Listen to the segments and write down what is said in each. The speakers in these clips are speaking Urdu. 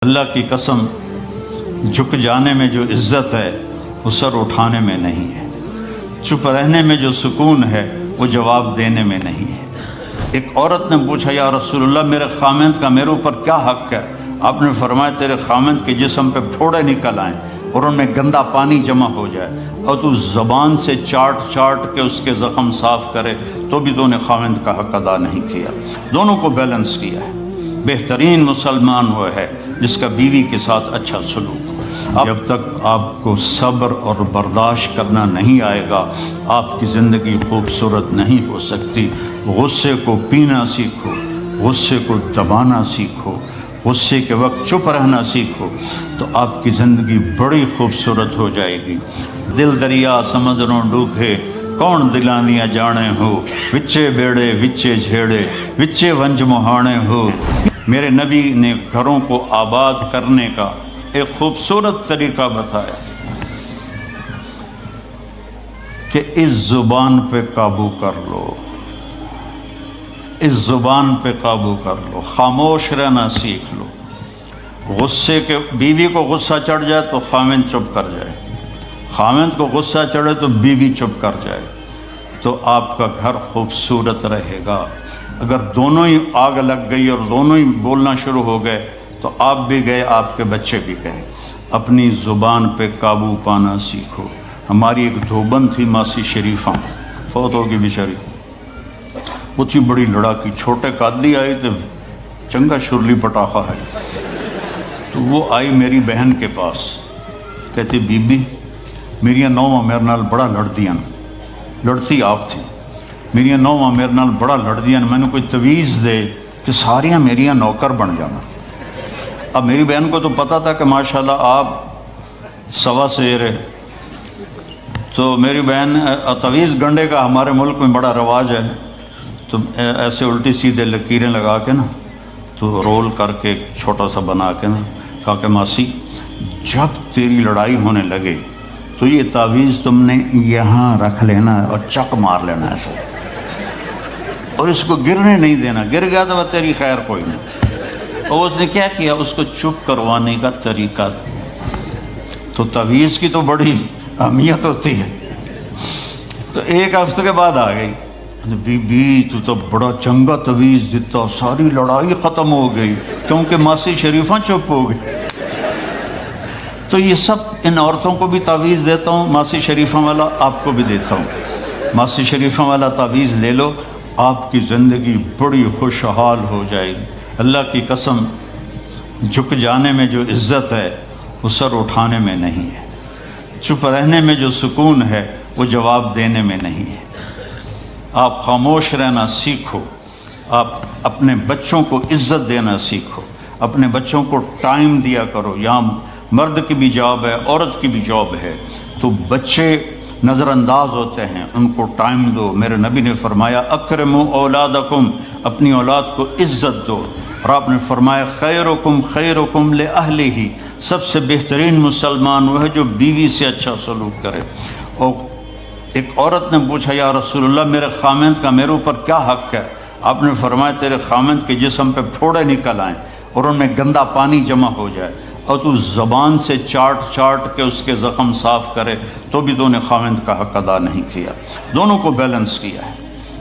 اللہ کی قسم، جھک جانے میں جو عزت ہے وہ سر اٹھانے میں نہیں ہے، چپ رہنے میں جو سکون ہے وہ جواب دینے میں نہیں ہے۔ ایک عورت نے پوچھا یا رسول اللہ میرے خامند کا میرے اوپر کیا حق ہے؟ آپ نے فرمایا تیرے خامند کے جسم پہ پھوڑے نکل آئیں اور ان میں گندا پانی جمع ہو جائے اور تو زبان سے چاٹ چاٹ کے اس کے زخم صاف کرے تو بھی تو نے خامند کا حق ادا نہیں کیا۔ دونوں کو بیلنس کیا ہے۔ بہترین مسلمان وہ ہے جس کا بیوی کے ساتھ اچھا سلوک ہو۔ جب تک آپ کو صبر اور برداشت کرنا نہیں آئے گا آپ کی زندگی خوبصورت نہیں ہو سکتی۔ غصے کو پینا سیکھو، غصے کو دبانا سیکھو، غصے کے وقت چپ رہنا سیکھو تو آپ کی زندگی بڑی خوبصورت ہو جائے گی۔ دل دریا سمندروں ڈوبے کون دلاندیاں جانے ہو، وچے بیڑے وچے جھیڑے وچے ونج مہانے ہو۔ میرے نبی نے گھروں کو آباد کرنے کا ایک خوبصورت طریقہ بتایا کہ اس زبان پہ قابو کر لو، اس زبان پہ قابو کر لو، خاموش رہنا سیکھ لو۔ غصے کے بیوی کو غصہ چڑھ جائے تو خامند چپ کر جائے، خامند کو غصہ چڑھے تو بیوی چپ کر جائے تو آپ کا گھر خوبصورت رہے گا۔ اگر دونوں ہی آگ لگ گئی اور دونوں ہی بولنا شروع ہو گئے تو آپ بھی گئے، آپ کے بچے بھی گئے۔ اپنی زبان پہ قابو پانا سیکھو۔ ہماری ایک دھوبن تھی ماسی شریفہ، فوت ہوگی بیچاری، وہ تھی بڑی لڑاکی، چھوٹے قادی آئی تو چنگا شرلی پٹاخہ ہے، تو وہ آئی میری بہن کے پاس، کہتی بی بی میریاں نوواں میرے نال بڑا لڑدیاں، لڑتی آپ تھی، میریاں نوواں میرے نال بڑا لڑدیاں، میں نے کوئی تویز دے کہ ساریاں میریاں نوکر بن جانا۔ اب میری بہن کو تو پتہ تھا کہ ماشاءاللہ آپ سوا سیر ہے، تو میری بہن تویز گنڈے کا ہمارے ملک میں بڑا رواج ہے، تو ایسے الٹی سیدھے لکیریں لگا کے نا تو رول کر کے چھوٹا سا بنا کے نا کہا کہ ماسی جب تیری لڑائی ہونے لگے تو یہ تعویذ تم نے یہاں رکھ لینا اور چک مار لینا ایسے، اور اس کو گرنے نہیں دینا، گر گیا تو وہ تیری خیر کوئی نہیں۔ اور اس نے کیا کیا، اس کو چپ کروانے کا طریقہ، تو تعویذ کی تو بڑی اہمیت ہوتی ہے۔ تو ایک ہفتے کے بعد آ گئی، بی بی تو بڑا چنگا تعویذ دیتا، ساری لڑائی ختم ہو گئی کیونکہ ماسی شریفہ چپ ہو گئی۔ تو یہ سب ان عورتوں کو بھی تعویذ دیتا ہوں، ماسی شریفہ والا آپ کو بھی دیتا ہوں۔ ماسی شریفہ والا تعویذ لے لو، آپ کی زندگی بڑی خوشحال ہو جائے گی۔ اللہ کی قسم، جھک جانے میں جو عزت ہے وہ سر اٹھانے میں نہیں ہے، چپ رہنے میں جو سکون ہے وہ جواب دینے میں نہیں ہے۔ آپ خاموش رہنا سیکھو، آپ اپنے بچوں کو عزت دینا سیکھو، اپنے بچوں کو ٹائم دیا کرو۔ یہاں مرد کی بھی جاب ہے، عورت کی بھی جاب ہے، تو بچے نظر انداز ہوتے ہیں، ان کو ٹائم دو۔ میرے نبی نے فرمایا اکرموا اولادکم، اپنی اولاد کو عزت دو، اور آپ نے فرمایا خیرکم خیرکم لأہلہ، سب سے بہترین مسلمان وہ ہے جو بیوی سے اچھا سلوک کرے۔ اور ایک عورت نے پوچھا یا رسول اللہ میرے خامند کا میرے اوپر کیا حق ہے؟ آپ نے فرمایا تیرے خامند کے جسم پہ پھوڑے نکل آئیں اور ان میں گندا پانی جمع ہو جائے اور تو زبان سے چاٹ چاٹ کے اس کے زخم صاف کرے تو بھی تو نے خامند کا حق ادا نہیں کیا۔ دونوں کو بیلنس کیا ہے۔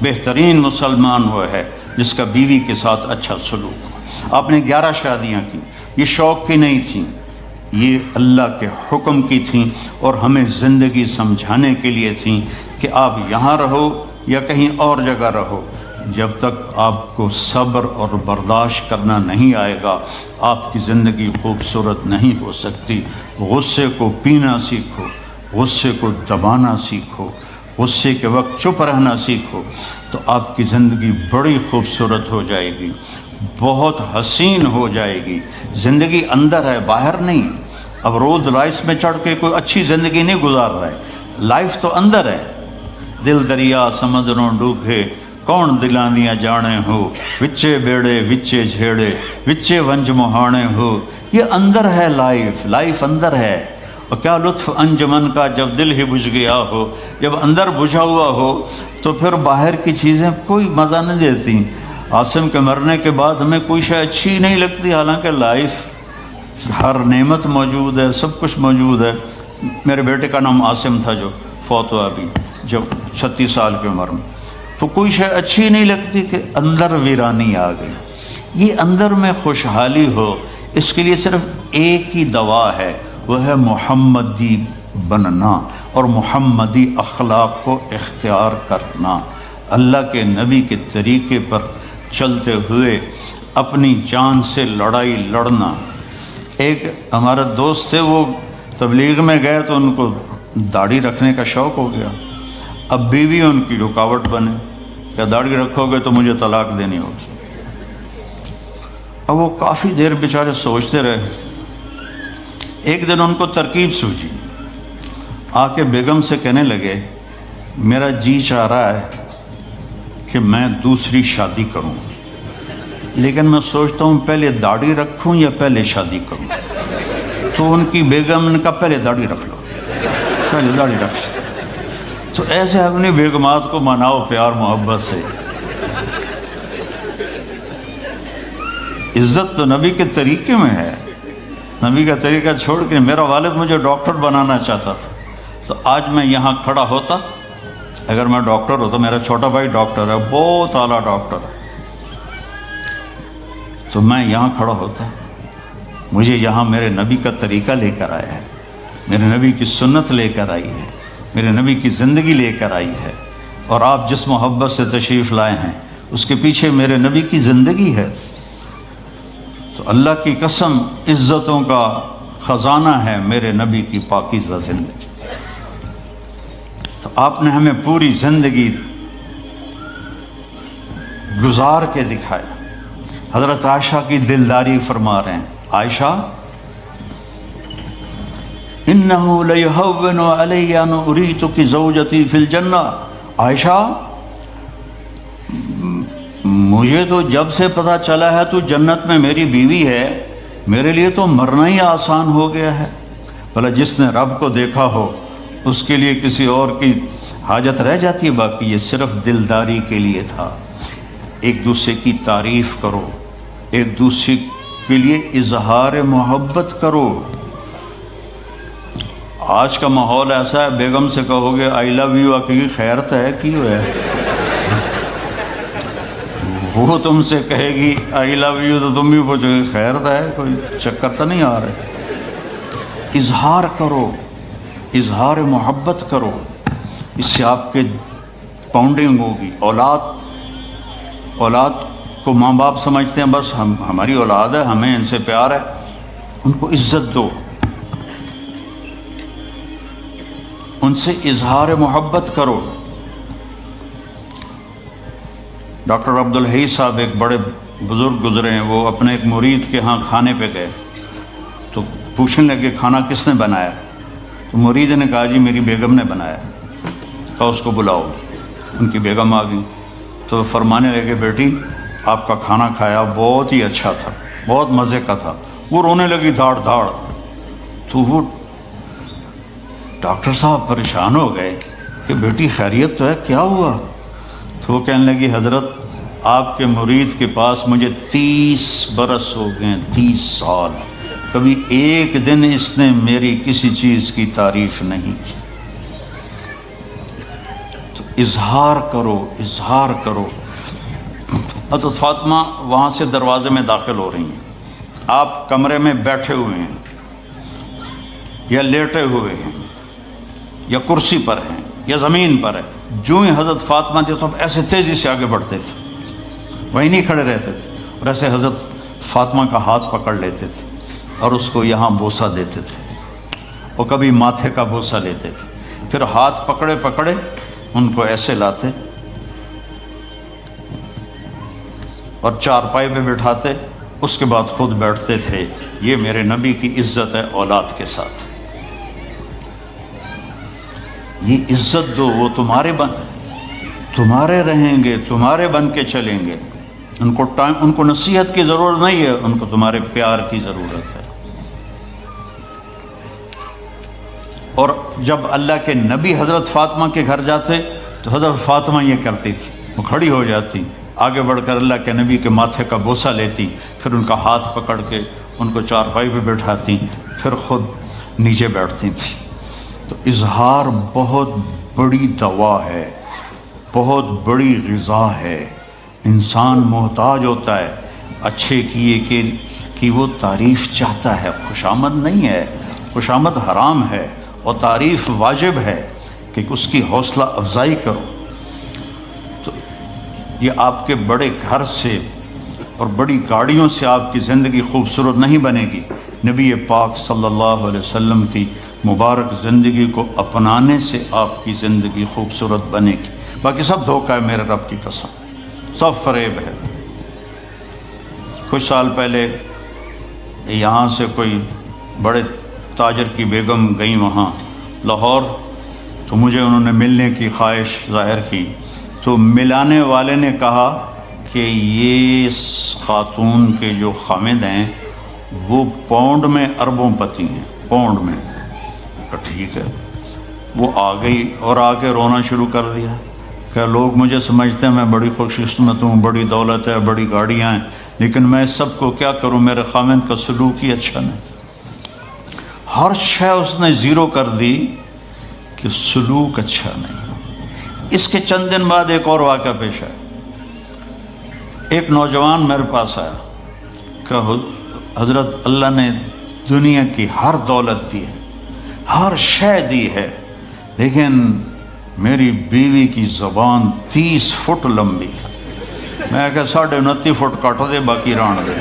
بہترین مسلمان وہ ہے جس کا بیوی کے ساتھ اچھا سلوک ہو۔ آپ نے 11 شادیاں کی، یہ شوق کی نہیں تھیں، یہ اللہ کے حکم کی تھیں اور ہمیں زندگی سمجھانے کے لیے تھیں کہ آپ یہاں رہو یا کہیں اور جگہ رہو، جب تک آپ کو صبر اور برداشت کرنا نہیں آئے گا آپ کی زندگی خوبصورت نہیں ہو سکتی۔ غصے کو پینا سیکھو، غصے کو دبانا سیکھو، غصے کے وقت چپ رہنا سیکھو تو آپ کی زندگی بڑی خوبصورت ہو جائے گی، بہت حسین ہو جائے گی۔ زندگی اندر ہے، باہر نہیں۔ اب روز رائس میں چڑھ کے کوئی اچھی زندگی نہیں گزار رہا ہے، لائف تو اندر ہے۔ دل دریا سمندروں ڈوبے کون دلاندیاں جانے ہو، وچے بیڑے وچے جھیڑے وچے ونج مہانے ہو۔ یہ اندر ہے، لائف اندر ہے۔ اور کیا لطف انجمن کا جب دل ہی بجھ گیا ہو، جب اندر بجھا ہوا ہو تو پھر باہر کی چیزیں کوئی مزہ نہیں دیتی۔ عاصم کے مرنے کے بعد ہمیں کوئی شے اچھی نہیں لگتی، حالانکہ لائف ہر نعمت موجود ہے، سب کچھ موجود ہے۔ میرے بیٹے کا نام عاصم تھا جو فوت ہوا ابھی جب 36 سال کی عمر میں، تو کوئی شے اچھی نہیں لگتی کہ اندر ویرانی آ گئی۔ یہ اندر میں خوشحالی ہو، اس کے لیے صرف ایک ہی دوا ہے، وہ ہے محمدی بننا اور محمدی اخلاق کو اختیار کرنا، اللہ کے نبی کے طریقے پر چلتے ہوئے اپنی جان سے لڑائی لڑنا۔ ایک ہمارا دوست تھے، وہ تبلیغ میں گئے تو ان کو داڑھی رکھنے کا شوق ہو گیا، اب بیوی ان کی رکاوٹ بنے کہ داڑھی رکھو گے تو مجھے طلاق دینی ہوگی۔ اب وہ کافی دیر بیچارے سوچتے رہے، ایک دن ان کو ترکیب سوچی، آ کے بیگم سے کہنے لگے میرا جی چاہ رہا ہے کہ میں دوسری شادی کروں، لیکن میں سوچتا ہوں پہلے داڑھی رکھوں یا پہلے شادی کروں۔ تو ان کی بیگم نے کہا پہلے داڑھی رکھ لو، پہلے داڑھی رکھ لو۔ تو ایسے اپنی بیگمات کو مناؤ پیار محبت سے۔ عزت تو نبی کے طریقے میں ہے، نبی کا طریقہ چھوڑ کے میرا والد مجھے ڈاکٹر بنانا چاہتا تھا، تو آج میں یہاں کھڑا ہوتا، اگر میں ڈاکٹر ہوتا، میرا چھوٹا بھائی ڈاکٹر ہے، بہت اعلیٰ ڈاکٹر ہے، تو میں یہاں کھڑا ہوتا۔ مجھے یہاں میرے نبی کا طریقہ لے کر آیا ہے، میرے نبی کی سنت لے کر آئی ہے، میرے نبی کی زندگی لے کر آئی ہے، اور آپ جس محبت سے تشریف لائے ہیں اس کے پیچھے میرے نبی کی زندگی ہے۔ تو اللہ کی قسم عزتوں کا خزانہ ہے میرے نبی کی پاکیزہ زندگی۔ تو آپ نے ہمیں پوری زندگی گزار کے دکھایا۔ حضرت عائشہ کی دلداری فرما رہے ہیں، عائشہ انہو لیہون علی ان اریتک زوجتی فی الجنہ، عائشہ مجھے تو جب سے پتہ چلا ہے تو جنت میں میری بیوی ہے، میرے لیے تو مرنا ہی آسان ہو گیا ہے۔ بھلا جس نے رب کو دیکھا ہو اس کے لیے کسی اور کی حاجت رہ جاتی ہے؟ باقی یہ صرف دلداری کے لیے تھا۔ ایک دوسرے کی تعریف کرو، ایک دوسرے کے لیے اظہار محبت کرو۔ آج کا ماحول ایسا ہے، بیگم سے کہو گے آئی لو یو، کی خیرت ہے کیوں ہے، وہ تم سے کہے گی آئی لو یو تو تم بھی پوچھو گے خیرت ہے، کوئی چکر تو نہیں آ رہے۔ اظہار کرو، اظہار محبت کرو، اس سے آپ کے پاؤنڈنگ ہوگی۔ اولاد کو ماں باپ سمجھتے ہیں بس ہماری اولاد ہے، ہمیں ان سے پیار ہے، ان کو عزت دو، ان سے اظہار محبت کرو۔ ڈاکٹر عبدالحی صاحب ایک بڑے بزرگ گزرے ہیں، وہ اپنے ایک مرید کے ہاں کھانے پہ گئے تو پوچھنے لگے کھانا کس نے بنایا؟ تو مرید نے کہا جی میری بیگم نے بنایا۔ کہا اس کو بلاؤ۔ ان کی بیگم آ گئی تو فرمانے لگے بیٹی آپ کا کھانا کھایا بہت ہی اچھا تھا، بہت مزے کا تھا۔ وہ رونے لگی دھاڑ دھاڑ۔ تو وہ ڈاکٹر صاحب پریشان ہو گئے کہ بیٹی خیریت تو ہے، کیا ہوا؟ تو وہ کہنے لگی حضرت آپ کے مرید کے پاس مجھے 30 برس ہو گئے، 30 سال، کبھی ایک دن اس نے میری کسی چیز کی تعریف نہیں کی۔ تو اظہار کرو، اظہار کرو۔ حضرت فاطمہ وہاں سے دروازے میں داخل ہو رہی ہیں، آپ کمرے میں بیٹھے ہوئے ہیں یا لیٹے ہوئے ہیں یا کرسی پر ہیں یا زمین پر ہے، جو ہی حضرت فاطمہ تھے تو اب ایسے تیزی سے آگے بڑھتے تھے، وہیں نہیں کھڑے رہتے تھے، اور ایسے حضرت فاطمہ کا ہاتھ پکڑ لیتے تھے اور اس کو یہاں بوسہ دیتے تھے، اور کبھی ماتھے کا بوسہ لیتے تھے، پھر ہاتھ پکڑے پکڑے ان کو ایسے لاتے اور چارپائی پہ بٹھاتے، اس کے بعد خود بیٹھتے تھے۔ یہ میرے نبی کی عزت ہے اولاد کے ساتھ، یہ عزت دو، وہ تمہارے رہیں گے، تمہارے بن کے چلیں گے۔ ان کو نصیحت کی ضرورت نہیں ہے، ان کو تمہارے پیار کی ضرورت ہے۔ اور جب اللہ کے نبی حضرت فاطمہ کے گھر جاتے تو حضرت فاطمہ یہ کرتی تھی، وہ کھڑی ہو جاتی، آگے بڑھ کر اللہ کے نبی کے ماتھے کا بوسہ لیتی، پھر ان کا ہاتھ پکڑ کے ان کو چارپائی پہ بٹھاتی، پھر خود نیچے بیٹھتی تھیں۔ تو اظہار بہت بڑی دوا ہے، بہت بڑی غذا ہے۔ انسان محتاج ہوتا ہے اچھے کیے کہ وہ تعریف چاہتا ہے، خوشامد نہیں ہے، خوشامد حرام ہے، اور تعریف واجب ہے کہ اس کی حوصلہ افزائی کرو۔ تو یہ آپ کے بڑے گھر سے اور بڑی گاڑیوں سے آپ کی زندگی خوبصورت نہیں بنے گی، نبی پاک صلی اللہ علیہ وسلم کی مبارک زندگی کو اپنانے سے آپ کی زندگی خوبصورت بنے گی۔ باقی سب دھوکہ ہے، میرے رب کی قسم، سب فریب ہے۔ کچھ سال پہلے یہاں سے کوئی بڑے تاجر کی بیگم گئیں وہاں لاہور، تو مجھے انہوں نے ملنے کی خواہش ظاہر کی، تو ملانے والے نے کہا کہ یہ خاتون کے جو خامد ہیں وہ پاؤنڈ میں اربوں پتی ہیں، پاؤنڈ میں۔ ٹھیک ہے، وہ آ گئی اور آ کے رونا شروع کر دیا کہ لوگ مجھے سمجھتے ہیں میں بڑی خوش قسمت ہوں، بڑی دولت ہے، بڑی گاڑیاں ہیں، لیکن میں سب کو کیا کروں، میرے خامد کا سلوک ہی اچھا نہیں۔ ہر شے اس نے زیرو کر دی کہ سلوک اچھا نہیں۔ اس کے چند دن بعد ایک اور واقعہ پیش آیا۔ ایک نوجوان میرے پاس آیا کہ حضرت اللہ نے دنیا کی ہر دولت دی ہے، ہر شے دی ہے، لیکن میری بیوی کی زبان 30 فٹ لمبی، میں کہ 29.5 فٹ کٹ دے باقی ران دے،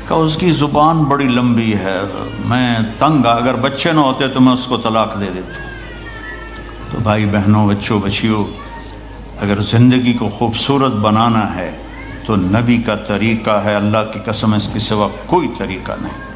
کہ اس کی زبان بڑی لمبی ہے، میں تنگ، اگر بچے نہ ہوتے تو میں اس کو طلاق دے دیتا۔ تو بھائی بہنوں، بچوں بچیوں، اگر زندگی کو خوبصورت بنانا ہے تو نبی کا طریقہ ہے، اللہ کی قسم اس کے سوا کوئی طریقہ نہیں۔